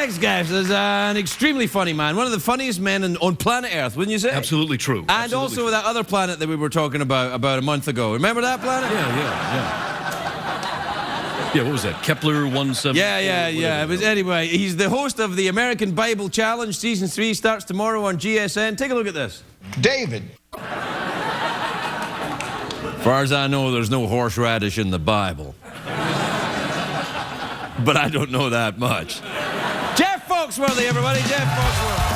next guest is an extremely funny man. One of the funniest men on planet Earth, wouldn't you say? Absolutely true. And Absolutely also true. that other planet that we were talking about a month ago. Remember that planet? Yeah. Yeah, what was that? Kepler 170? Yeah. It was, anyway, he's the host of the American Bible Challenge. Season 3 starts tomorrow on GSN. Take a look at this. David. As far as I know, there's no horseradish in the Bible. But I don't know that much. Jeff Foxworthy, everybody. Jeff Foxworthy.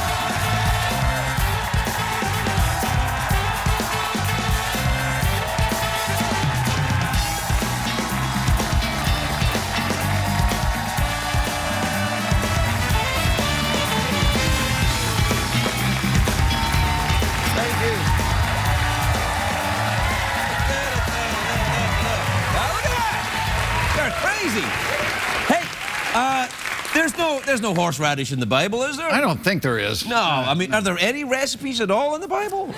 Crazy. Hey, there's no horseradish in the Bible, is there? I don't think there is. No, I mean, are there any recipes at all in the Bible?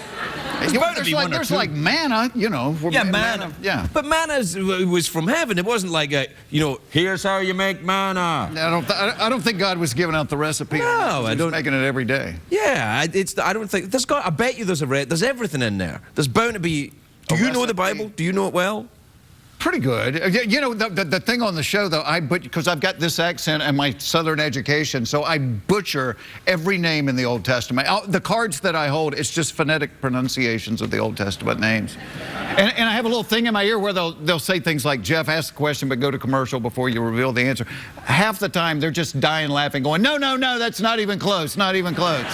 There's like manna, you know. Yeah, manna. Yeah. But manna was from heaven. It wasn't like here's how you make manna. I don't think God was giving out the recipe. No, I don't. Making it every day. Yeah, I don't think there's got. I bet you there's everything in there. There's bound to be. Do you know the Bible? Do you know it well? Pretty good. You know, the thing on the show, though, because I've got this accent and my Southern education, so I butcher every name in the Old Testament. The cards that I hold, it's just phonetic pronunciations of the Old Testament names. And I have a little thing in my ear where they'll say things like, Jeff, ask the question, but go to commercial before you reveal the answer. Half the time, they're just dying laughing, going, no, that's not even close, not even close.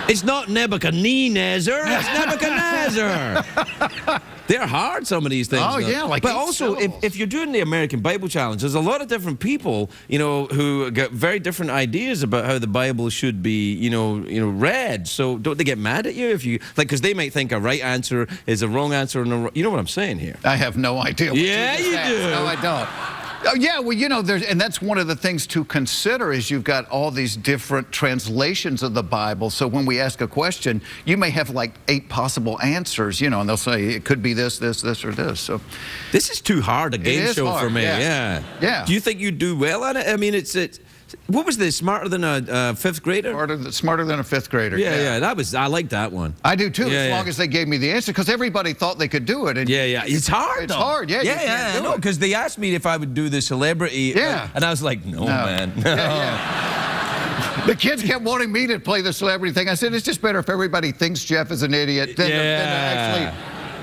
It's not Nebuchadnezzar, it's Nebuchadnezzar. They're hard, some of these things. Oh, yeah, like but also, if you're doing the American Bible Challenge, there's a lot of different people, who get very different ideas about how the Bible should be, read. So don't they get mad at you if you, because they might think a right answer is a wrong answer, and you know what I'm saying here? I have no idea what yeah, you do. No, I don't. Oh, yeah, well, and that's one of the things to consider is you've got all these different translations of the Bible. So when we ask a question, you may have like 8 possible answers, and they'll say it could be this, or this. So this is too hard a game show for me. Yeah. Do you think you do well at it? I mean, what was this? Smarter than a fifth grader? Smarter than a fifth grader. Yeah. I like that one. I do too. As long as they gave me the answer, because everybody thought they could do it. And it's hard. It's hard. Yeah. I know. Because they asked me if I would do the celebrity. Yeah. And I was like, no. Man. No. The kids kept wanting me to play the celebrity thing. I said, it's just better if everybody thinks Jeff is an idiot than to actually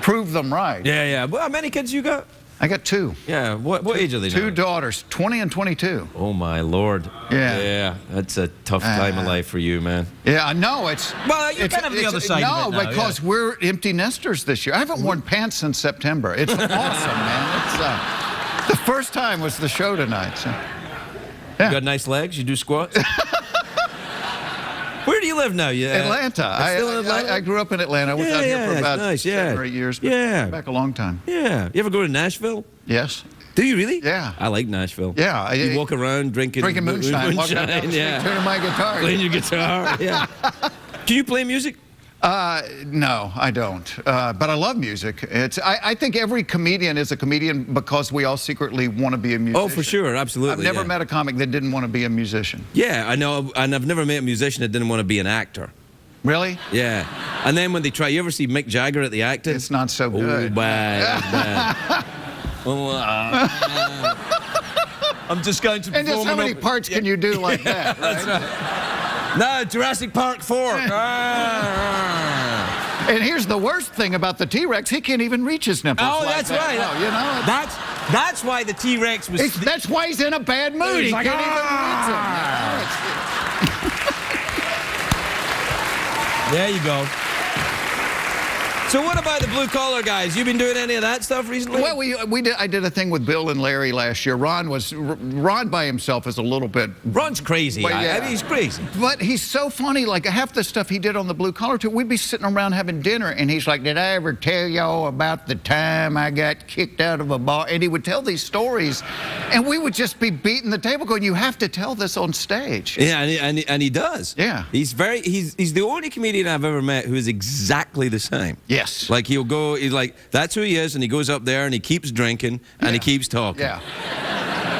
prove them right. Yeah. Well, how many kids you got? I got 2. Yeah, what age are they now? 2 daughters, 20 and 22. Oh, my Lord. Yeah. That's a tough time of life for you, man. Yeah, I know. Well, you're kind of the other side of it now, because we're empty nesters this year. I haven't worn pants since September. It's awesome, man. It's, the first time was the show tonight. So. Yeah. You got nice legs? You do squats? Where do you live now? Atlanta. Still in Atlanta? I grew up in Atlanta. I was out here for about 7 or 8 years. Back a long time. Yeah. You ever go to Nashville? Yes. Do you really? Yeah. I like Nashville. Yeah. You walk around drinking moonshine. Walking down the street, turning my guitar. Playing your guitar. Yeah. Do you play music? No, I don't. But I love music. I think every comedian is a comedian because we all secretly want to be a musician. Oh, for sure, absolutely. I've never met a comic that didn't want to be a musician. Yeah, I know, and I've never met a musician that didn't want to be an actor. Really? Yeah. And then when they try, you ever see Mick Jagger at the acting? It's not so good. Oh, bad. I'm just going to perform. And just how many parts can you do like that, right? That's right. No, Jurassic Park 4. And here's the worst thing about the T-Rex, he can't even reach his nipples. Oh, that's right. No, that's why the T-Rex was... That's why he's in a bad mood. He can't even reach him. There you go. So what about the blue-collar guys? You been doing any of that stuff recently? Well, I did a thing with Bill and Larry last year. Ron by himself is a little bit... Ron's crazy. Well, I mean, he's crazy. But he's so funny. Like, half the stuff he did on the blue-collar tour, we'd be sitting around having dinner, and he's like, did I ever tell y'all about the time I got kicked out of a bar? And he would tell these stories, and we would just be beating the table going, you have to tell this on stage. Yeah, and he does. Yeah. He's the only comedian I've ever met who is exactly the same. Yes. Like he's like, that's who he is, and he goes up there and he keeps drinking and he keeps talking. Yeah.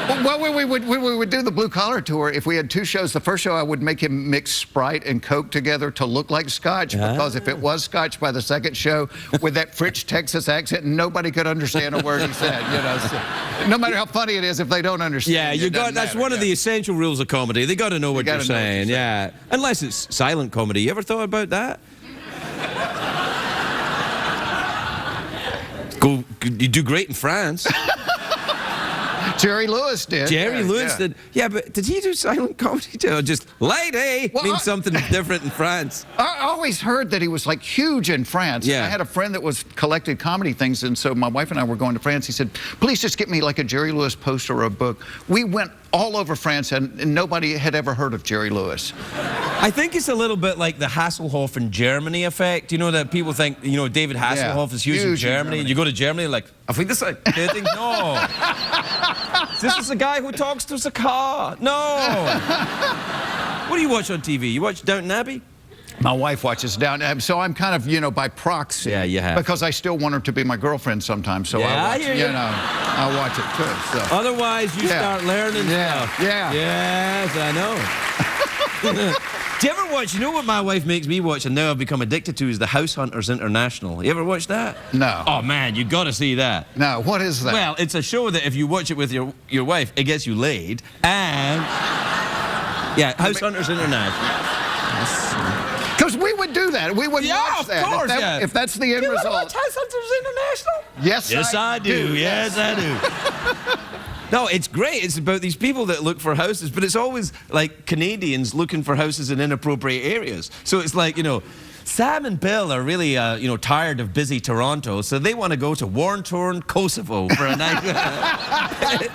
Well, when we would do the blue collar tour, if we had 2 shows, the first show I would make him mix Sprite and Coke together to look like Scotch, because if it was Scotch by the second show, with that French Texas accent, nobody could understand a word he said. You know, so, no matter how funny it is, if they don't understand, yeah, you got that's one of the essential rules of comedy. They got to know what you're saying. Yeah, unless it's silent comedy. You ever thought about that? You do great in France. Jerry Lewis did. Jerry Lewis did. Yeah, but did he do silent comedy too? Just lady means something different in France. I always heard that he was like huge in France. Yeah. I had a friend that was collected comedy things, and so my wife and I were going to France. He said, please just get me like a Jerry Lewis poster or a book. We went all over France, and nobody had ever heard of Jerry Lewis. I think it's a little bit like the Hasselhoff in Germany effect. You know, that people think, you know, David Hasselhoff is huge in Germany. You go to Germany, like, I think this is no. This is a guy who talks to the car. No. What do you watch on TV? You watch Downton Abbey? My wife watches Downton, so I'm kind of, you know, by proxy. Yeah, you have. Because I still want her to be my girlfriend sometimes, so I watch, you know, I watch it too. So. Otherwise, you start learning stuff. Yeah. Yes, I know. Do you ever watch, you know what my wife makes me watch, and now I've become addicted to, is the House Hunters International. You ever watch that? No. Oh, man, you got to see that. No, what is that? Well, it's a show that if you watch it with your wife, it gets you laid, and... Yeah, House Hunters International. Because we would do that. We would watch that. Of course, if that's the end result. You watch House Hunters International? Yes, I do. Yes, I do. No, it's great. It's about these people that look for houses, but it's always like Canadians looking for houses in inappropriate areas. So it's like, you know, Sam and Bill are really, you know, tired of busy Toronto, so they want to go to war-torn Kosovo for a night.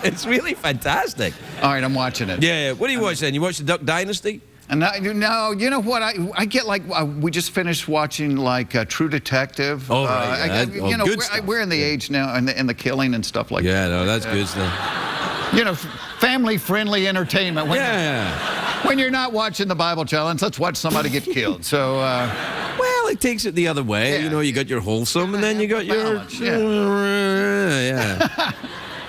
It's really fantastic. All right, I'm watching it. Yeah. What do you watch then? You watch the Duck Dynasty? No, you know what? I get like, we just finished watching like True Detective. Oh, right. You know, we're in the age now, and the killing and stuff like that. Yeah, no, that's good stuff. You know, family-friendly entertainment. When you're not watching the Bible Challenge, let's watch somebody get killed. So, well, it takes it the other way. Yeah. You know, you got your wholesome, and then you got your...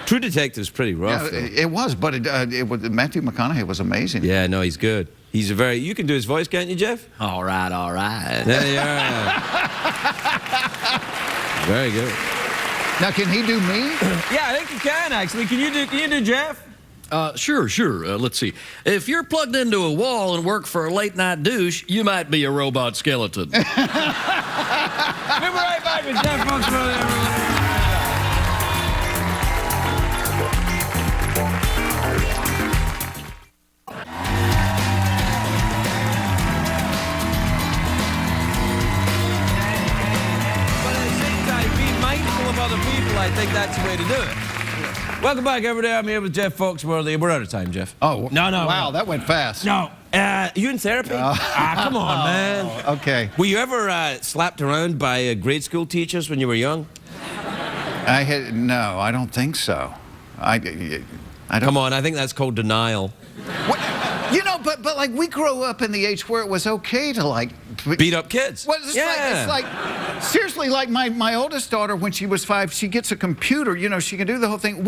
True Detective's pretty rough. Yeah, it was, but it was, Matthew McConaughey was amazing. Yeah, no, he's good. He's a very... You can do his voice, can't you, Jeff? All right, all right. There you are. Very good. Now, can he do me? Yeah, I think you can, actually. Can you do Jeff? Sure. Let's see. If you're plugged into a wall and work for a late-night douche, you might be a robot skeleton. We'll be right back with Jeff Foxworthy, everyone. Other people, I think that's the way to do it. Welcome back, everybody. I'm here with Jeff Foxworthy. We're out of time, Jeff. Oh, no. Wow, that went fast. No. You in therapy? Come on, man. Okay. Were you ever slapped around by grade school teachers when you were young? No, I don't think so. I don't. Come on, I think that's called denial. What? You know, but like we grew up in the age where it was okay to like beat up kids. Well, it's like seriously, like my oldest daughter, when she was 5, she gets a computer. You know, she can do the whole thing.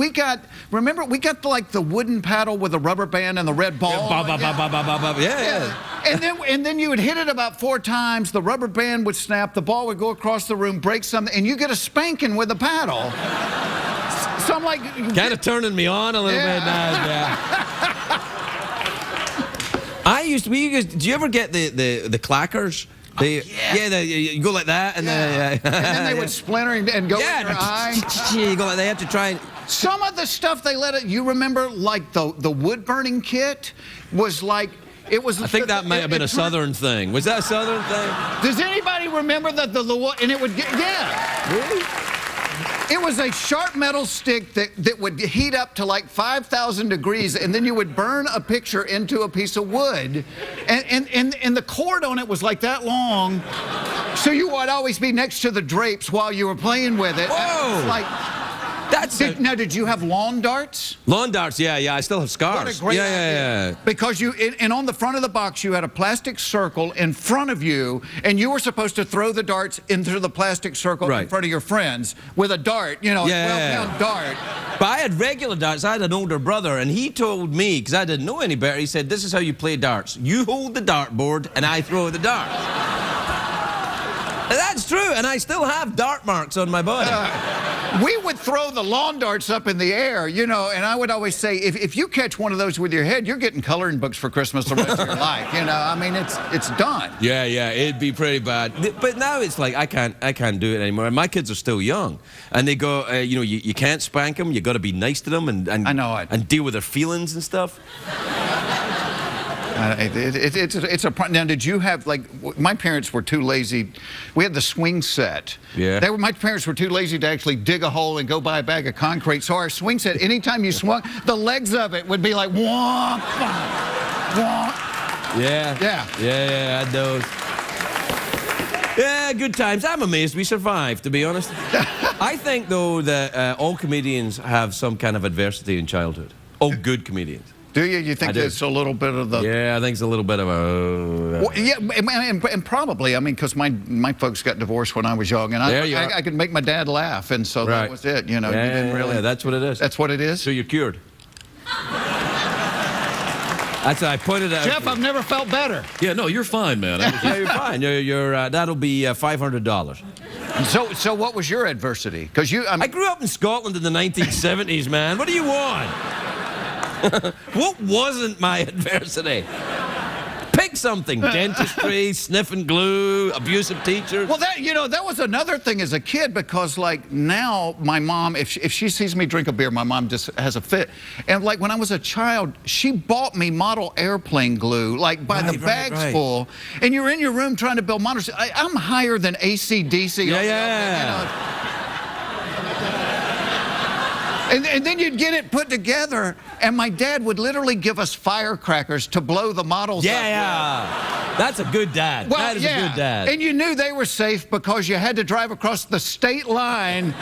Remember, we got like the wooden paddle with a rubber band and the red ball. Yeah. And then you would hit it about 4 times. The rubber band would snap. The ball would go across the room, break something, and you get a spanking with a paddle. So I'm like, kind of turning me on a little bit now. Yeah. We used. Do you ever get the clackers? You go like that, and then they would splinter and go in your eye. You go like they have to try. Some of the stuff they let it. You remember, like the wood burning kit was like. It was. I think that might have been a Southern thing. Was that a Southern thing? Does anybody remember that the and it would get Really? It was a sharp metal stick that would heat up to like 5,000 degrees, and then you would burn a picture into a piece of wood, and the cord on it was like that long, so you would always be next to the drapes while you were playing with it. Whoa! That's it. Now, did you have lawn darts? Lawn darts, yeah. I still have scars. What a great idea. Yeah. Because and on the front of the box, you had a plastic circle in front of you, and you were supposed to throw the darts into the plastic circle in front of your friends with a dart, a 12-pound dart. But I had regular darts. I had an older brother, and he told me, because I didn't know any better, he said, this is how you play darts. You hold the dartboard, and I throw the darts. That's true, and I still have dart marks on my body. We would throw the lawn darts up in the air, and I would always say, if you catch one of those with your head, you're getting coloring books for Christmas the rest of your life. I mean, it's done. Yeah, it'd be pretty bad. But now it's like I can't do it anymore. And my kids are still young, and they go, you can't spank them. You got to be nice to them and I know it. And deal with their feelings and stuff. It's a problem. Now, did you have, my parents were too lazy. We had the swing set. Yeah. My parents were too lazy to actually dig a hole and go buy a bag of concrete. So our swing set, anytime you swung, the legs of it would be like, womp, womp. Yeah. I had those. Yeah, good times. I'm amazed we survived, to be honest. I think, though, that all comedians have some kind of adversity in childhood. All good comedians. Do you? You think it's a little bit of the... Yeah, I think it's a little bit of a... Well, yeah, and probably, because my folks got divorced when I was young, and I could make my dad laugh, and so that was it, you didn't really... Yeah, that's what it is. That's what it is? So you're cured. That's what I pointed out. Jeff, I've never felt better. Yeah, no, you're fine, man. Yeah, you're fine. That'll be $500. So what was your adversity? Because I grew up in Scotland in the 1970s, man. What do you want? What wasn't my adversity? Pick something. Dentistry, sniffing glue, abusive teachers. Well, that was another thing as a kid, because now my mom, if she sees me drink a beer, my mom just has a fit. And when I was a child, she bought me model airplane glue, by the bags full. And you're in your room trying to build models. I'm higher than AC/DC. Yeah. And then you'd get it put together, and my dad would literally give us firecrackers to blow the models up. Yeah. That's a good dad. Well, that is a good dad. And you knew they were safe because you had to drive across the state line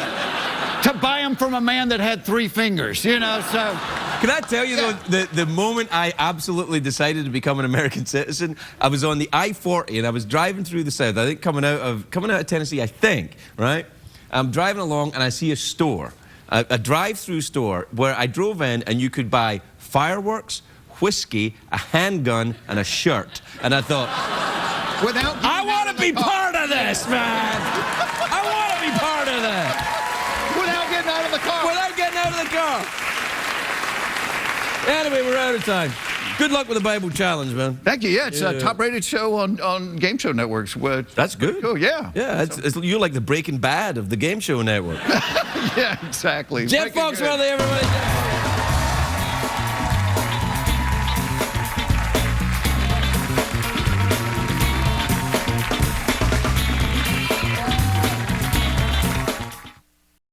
to buy them from a man that had 3 fingers, so... Can I tell you, though, the moment I absolutely decided to become an American citizen, I was on the I-40, and I was driving through the South, I think coming out of Tennessee, I think, right? I'm driving along, and I see a store. A drive-through store where I drove in, and you could buy fireworks, whiskey, a handgun, and a shirt. And I thought, I want to be part of this, man. I want to be part of this. Without getting out of the car. Without getting out of the car. Anyway, we're out of time. Good luck with the Bible Challenge, man. Thank you. Yeah, it's a top-rated show on game show networks. That's good. Cool, yeah. Yeah, you're like the Breaking Bad of the game show network. Yeah, exactly. Jeff Foxworthy, everybody.